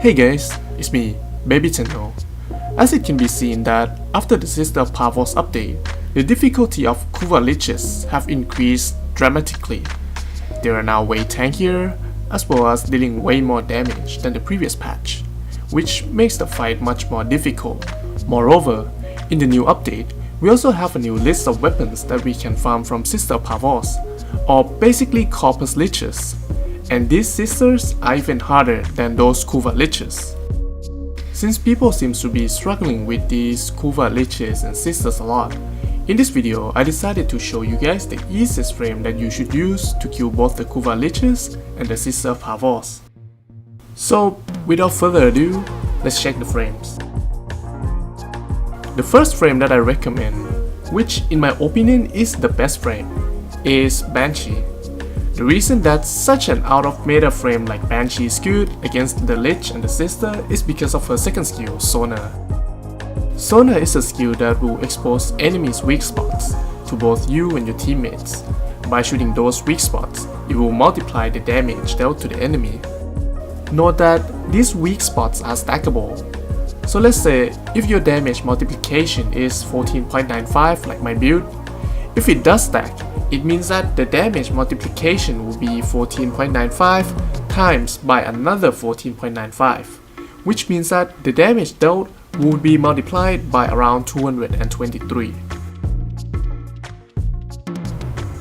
Hey guys, it's me, Baby Tenno. As it can be seen that after the Sister of Parvos update, the difficulty of Kuva Liches have increased dramatically. They are now way tankier, as well as dealing way more damage than the previous patch, which makes the fight much more difficult. Moreover, in the new update, we also have a new list of weapons that we can farm from Sister of Parvos, or basically Corpus Liches, and these sisters are even harder than those Kuva Liches. Since people seem to be struggling with these Kuva Liches and Sisters a lot, in this video I decided to show you guys the easiest frame that you should use to kill both the Kuva Liches and the Sister of Parvos. So without further ado, let's check the frames. The first frame that I recommend, which in my opinion is the best frame, is Banshee. The reason that such an out of meta frame like Banshee is good against the Lich and the Sister is because of her second skill, Sonar. Sonar is a skill that will expose enemies' weak spots to both you and your teammates. By shooting those weak spots, it will multiply the damage dealt to the enemy. Note that these weak spots are stackable. So let's say if your damage multiplication is 14.95 like my build, if it does stack, it means that the damage multiplication will be 14.95 times by another 14.95, which means that the damage dealt would be multiplied by around 223.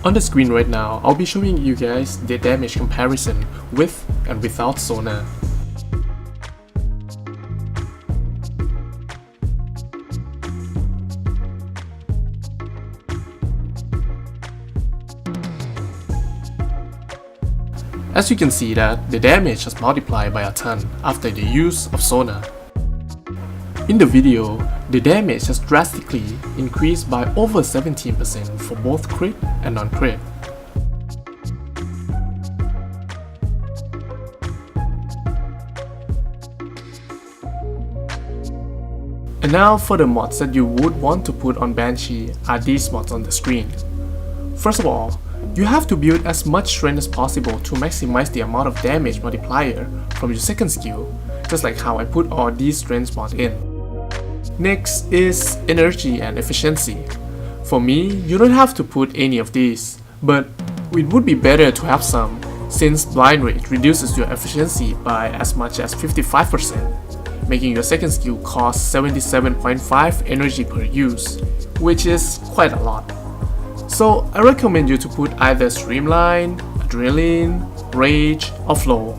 On the screen right now, I'll be showing you guys the damage comparison with and without Sonar. As you can see that the damage has multiplied by a ton after the use of Sonar. In the video, the damage has drastically increased by over 17% for both crit and non-crit. And now for the mods that you would want to put on Banshee are these mods on the screen. First of all, you have to build as much strength as possible to maximize the amount of damage multiplier from your second skill, just like how I put all these strengths mods in. Next is energy and efficiency. For me, you don't have to put any of these, but it would be better to have some, since blind rage reduces your efficiency by as much as 55%, making your second skill cost 77.5 energy per use, which is quite a lot. So I recommend you to put either Streamline, Adrenaline, Rage or Flow,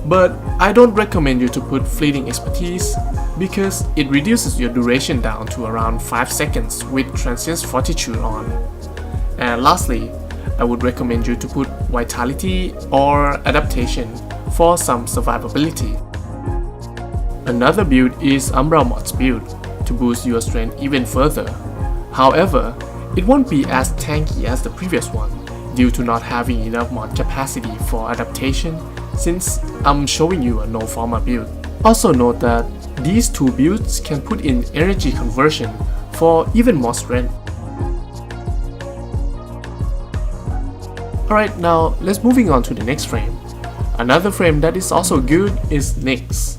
but I don't recommend you to put Fleeting Expertise because it reduces your duration down to around 5 seconds with Transient Fortitude on. And lastly, I would recommend you to put Vitality or Adaptation for some survivability. Another build is Umbra Mod's build to boost your strength even further. However, it won't be as tanky as the previous one due to not having enough mod capacity for adaptation since I'm showing you a no farmer build. Also note that these two builds can put in energy conversion for even more strength. Alright, now let's moving on to the next frame. Another frame that is also good is Nyx.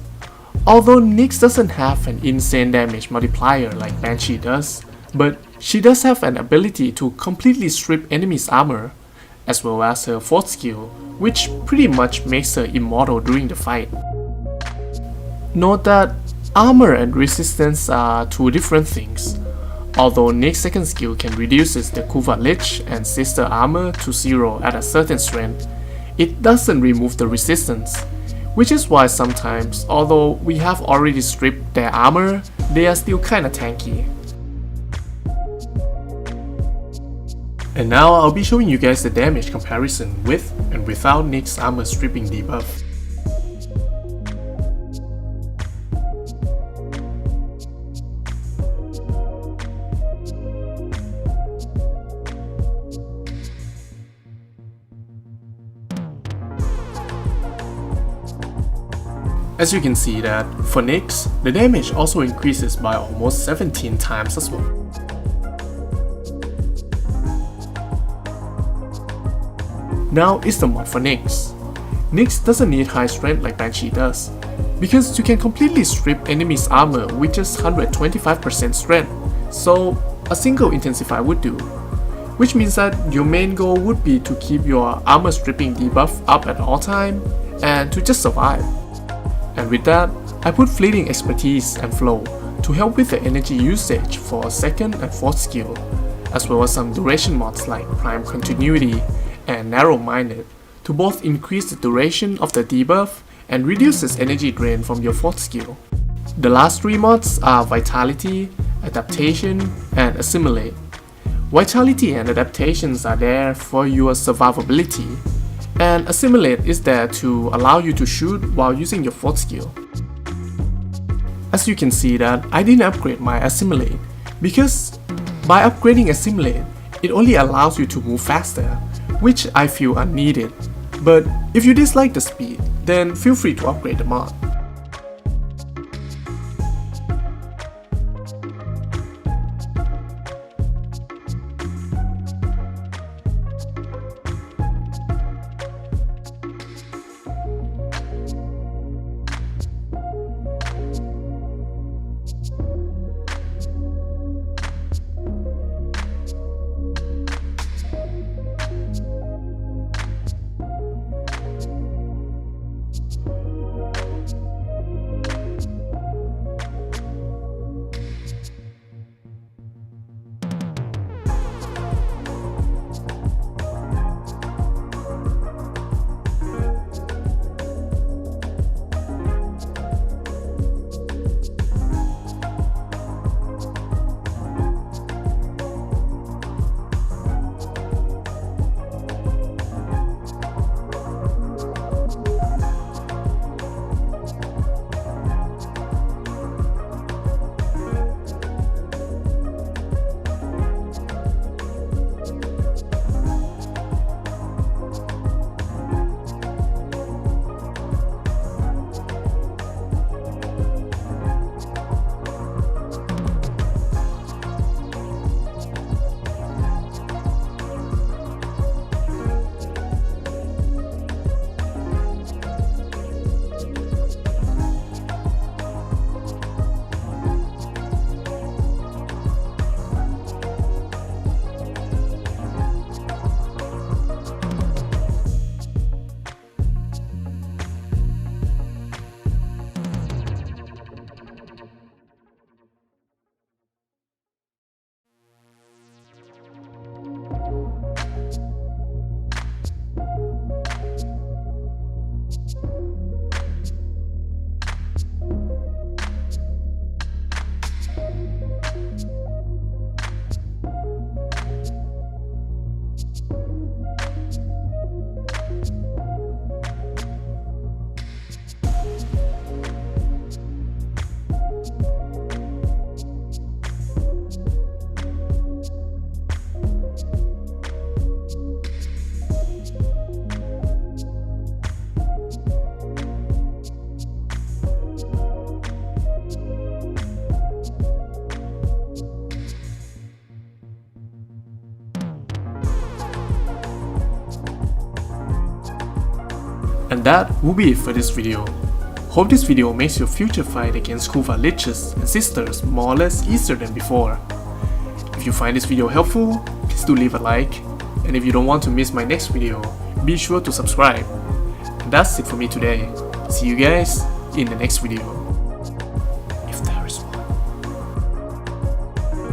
Although Nyx doesn't have an insane damage multiplier like Banshee does, but she does have an ability to completely strip enemies' armor, as well as her fourth skill, which pretty much makes her immortal during the fight. Note that armor and resistance are two different things. Although Nyx's second skill can reduce the Kuva Lich and Sister armor to 0 at a certain strength, it doesn't remove the resistance, which is why sometimes, although we have already stripped their armor, they are still kinda tanky. And now I'll be showing you guys the damage comparison with and without Nyx's armor stripping debuff. As you can see that for Nyx, the damage also increases by almost 17 times as well. Now is the mod for Nyx. Nyx doesn't need high strength like Banshee does. because you can completely strip enemies' armor with just 125% strength, so a single intensifier would do. Which means that your main goal would be to keep your armor stripping debuff up at all time and to just survive. And with that, I put fleeting expertise and flow to help with the energy usage for 2nd and 4th skill, as well as some duration mods like Prime Continuity and Narrow-Minded to both increase the duration of the debuff and reduces energy drain from your 4th skill. The last 3 mods are Vitality, Adaptation, and Assimilate. Vitality and Adaptations are there for your survivability, and Assimilate is there to allow you to shoot while using your 4th skill. As you can see that I didn't upgrade my Assimilate, because by upgrading Assimilate, it only allows you to move faster, which I feel unneeded. But if you dislike the speed, then feel free to upgrade the mod. And that will be it for this video. Hope this video makes your future fight against Kuva Liches and Sisters more or less easier than before. If you find this video helpful, please do leave a like, and if you don't want to miss my next video, be sure to subscribe. And that's it for me today. See you guys in the next video.